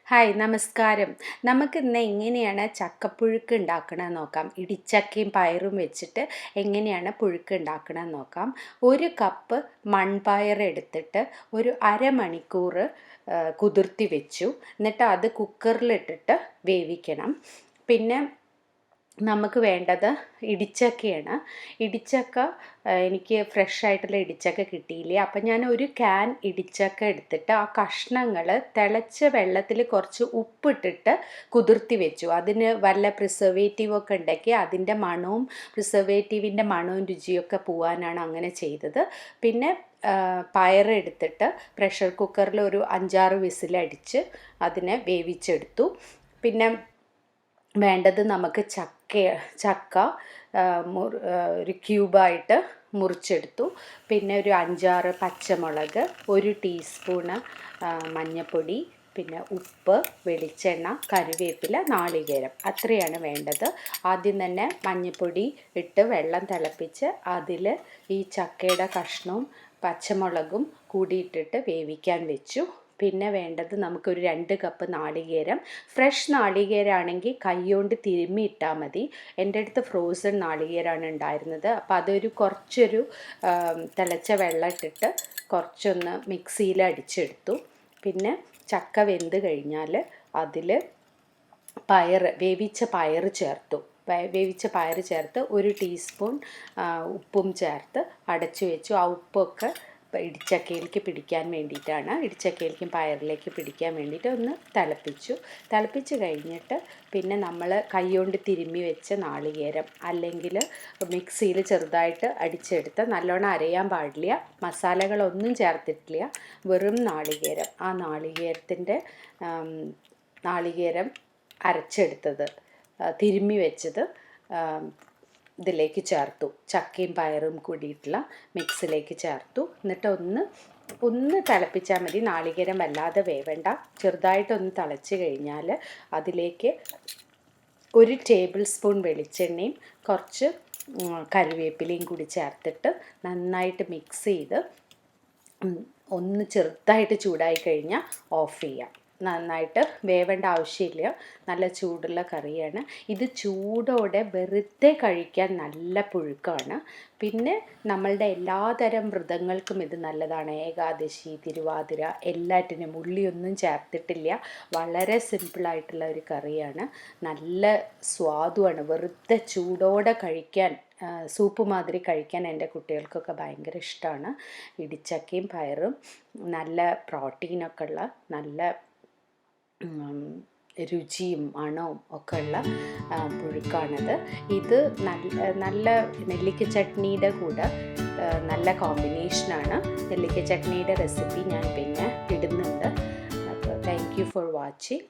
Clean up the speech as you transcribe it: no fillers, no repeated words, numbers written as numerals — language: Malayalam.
ഹായ് നമസ്കാരം. നമുക്കിന്ന് എങ്ങനെയാണ് ചക്കപ്പുഴുക്ക് ഉണ്ടാക്കണമെന്ന് നോക്കാം. ഇടിച്ചക്കയും പയറും വെച്ചിട്ട് എങ്ങനെയാണ് പുഴുക്ക് ഉണ്ടാക്കണമെന്ന് നോക്കാം. 1 കപ്പ് മൺപയർ എടുത്തിട്ട് ഒരു അരമണിക്കൂർ കുതിർത്തി വെച്ചു. എന്നിട്ട് അത് കുക്കറിലിട്ടിട്ട് വേവിക്കണം. പിന്നെ നമുക്ക് വേണ്ടത് ഇടിച്ചക്കയാണ്. ഇടിച്ചക്ക എനിക്ക് ഫ്രഷ് ആയിട്ടുള്ള ഇടിച്ചക്ക കിട്ടിയില്ല. അപ്പം ഞാൻ ഒരു ക്യാൻ ഇടിച്ചക്ക എടുത്തിട്ട് ആ കഷ്ണങ്ങൾ തിളച്ച വെള്ളത്തിൽ കുറച്ച് ഉപ്പിട്ടിട്ട് കുതിർത്തി വെച്ചു. അതിന് വല്ല പ്രിസർവേറ്റീവൊക്കെ ഉണ്ടെങ്കിൽ അതിൻ്റെ മണവും പ്രിസർവേറ്റീവിൻ്റെ മണവും രുചിയൊക്കെ പോവാനാണ് അങ്ങനെ ചെയ്തത്. പിന്നെ പയറെടുത്തിട്ട് പ്രഷർ കുക്കറിൽ ഒരു 5-6 വിസിലടിച്ച് അതിനെ വേവിച്ചെടുത്തു. പിന്നെ വേണ്ടത് നമുക്ക് ചക്ക ഒരു ക്യൂബായിട്ട് മുറിച്ചെടുത്തു. പിന്നെ ഒരു 5-6 പച്ചമുളക്, 1 ടീസ്പൂണ് മഞ്ഞൾപ്പൊടി, പിന്നെ ഉപ്പ്, വെളിച്ചെണ്ണ, കറിവേപ്പില, നാളികേരം, അത്രയാണ് വേണ്ടത്. ആദ്യം തന്നെ മഞ്ഞൾപ്പൊടി ഇട്ട് വെള്ളം തിളപ്പിച്ച് അതിൽ ഈ ചക്കയുടെ കഷ്ണവും പച്ചമുളകും കൂടിയിട്ടിട്ട് വേവിക്കാൻ വെച്ചു. പിന്നെ വേണ്ടത് നമുക്കൊരു 2 കപ്പ് നാളികേരം. ഫ്രഷ് നാളികേരമാണെങ്കിൽ കൈകൊണ്ട് തിരുമ്മി ഇട്ടാൽ മതി. എൻ്റെ അടുത്ത് ഫ്രോസൺ നാളികേരമാണ് ഉണ്ടായിരുന്നത്. അപ്പോൾ അതൊരു കുറച്ചൊരു തിളച്ച വെള്ളം ഇട്ടിട്ട് കുറച്ചൊന്ന് മിക്സിയിൽ അടിച്ചെടുത്തു. പിന്നെ ചക്ക വെന്ത് കഴിഞ്ഞാൽ അതിൽ വേവിച്ച പയർ ചേർത്തു. വേവിച്ച പയർ ചേർത്ത് 1 ടീസ്പൂൺ ഉപ്പും ചേർത്ത് അടച്ചു വെച്ചു. ആ ഉപ്പൊക്കെ ഇടിച്ചക്കയിലേക്ക് പിടിക്കാൻ വേണ്ടിയിട്ടാണ്, ഇടിച്ചക്കയിലേക്കും പയറിലേക്ക് പിടിക്കാൻ വേണ്ടിയിട്ട് ഒന്ന് തിളപ്പിച്ച് കഴിഞ്ഞിട്ട് പിന്നെ നമ്മൾ കൈകൊണ്ട് തിരുമ്മി വെച്ച നാളികേരം അല്ലെങ്കിൽ മിക്സിയിൽ ചെറുതായിട്ട് അടിച്ചെടുത്ത്, നല്ലോണം അരയാൻ പാടില്ല, മസാലകളൊന്നും ചേർത്തിട്ടില്ല, വെറും നാളികേരം. ആ നാളികേരം അരച്ചെടുത്തത് തിരുമ്മി വെച്ചത് ഇതിലേക്ക് ചേർത്തു. ചക്കയും പയറും കൂടിയിട്ടുള്ള മിക്സിലേക്ക് ചേർത്തു. എന്നിട്ട് ഒന്ന് തിളപ്പിച്ചാൽ മതി. നാളികേരം വല്ലാതെ വേവണ്ട. ചെറുതായിട്ടൊന്ന് തിളച്ച് കഴിഞ്ഞാൽ അതിലേക്ക് 1 ടേബിൾ സ്പൂൺ വെളിച്ചെണ്ണയും കുറച്ച് കറിവേപ്പിലയും കൂടി ചേർത്തിട്ട് നന്നായിട്ട് മിക്സ് ചെയ്ത് ഒന്ന് ചെറുതായിട്ട് ചൂടായി കഴിഞ്ഞാൽ ഓഫ് ചെയ്യാം. നന്നായിട്ട് വേവേണ്ട ആവശ്യമില്ല. നല്ല ചൂടുള്ള കറിയാണ് ഇത്. ചൂടോടെ വെറുതെ കഴിക്കാൻ നല്ല പുഴുക്കാണ്. പിന്നെ നമ്മളുടെ എല്ലാതരം വ്രതങ്ങൾക്കും ഇത് നല്ലതാണ്. ഏകാദശി, തിരുവാതിര, എല്ലാറ്റിനും ഉള്ളിയൊന്നും ചേർത്തിട്ടില്ല. വളരെ സിമ്പിളായിട്ടുള്ള ഒരു കറിയാണ്. നല്ല സ്വാദുമാണ്. വെറുതെ ചൂടോടെ കഴിക്കാൻ, സൂപ്പ് മാതിരി കഴിക്കാൻ എൻ്റെ കുട്ടികൾക്കൊക്കെ ഭയങ്കര ഇഷ്ടമാണ്. ഇടിച്ചക്കയും പയറും നല്ല പ്രോട്ടീനൊക്കെ ഉള്ള, നല്ല രുചിയും മണവും ഒക്കെ ഉള്ള പുഴുക്കാണിത്. ഇത് നല്ല നെല്ലിക്ക ചട്നിയുടെ കൂടെ നല്ല കോമ്പിനേഷനാണ്. നെല്ലിക്ക ചട്നിയുടെ റെസിപ്പി ഞാൻ പിന്നെ ഇടുന്നുണ്ട്. അപ്പോൾ താങ്ക് യു ഫോർ വാച്ചിങ്.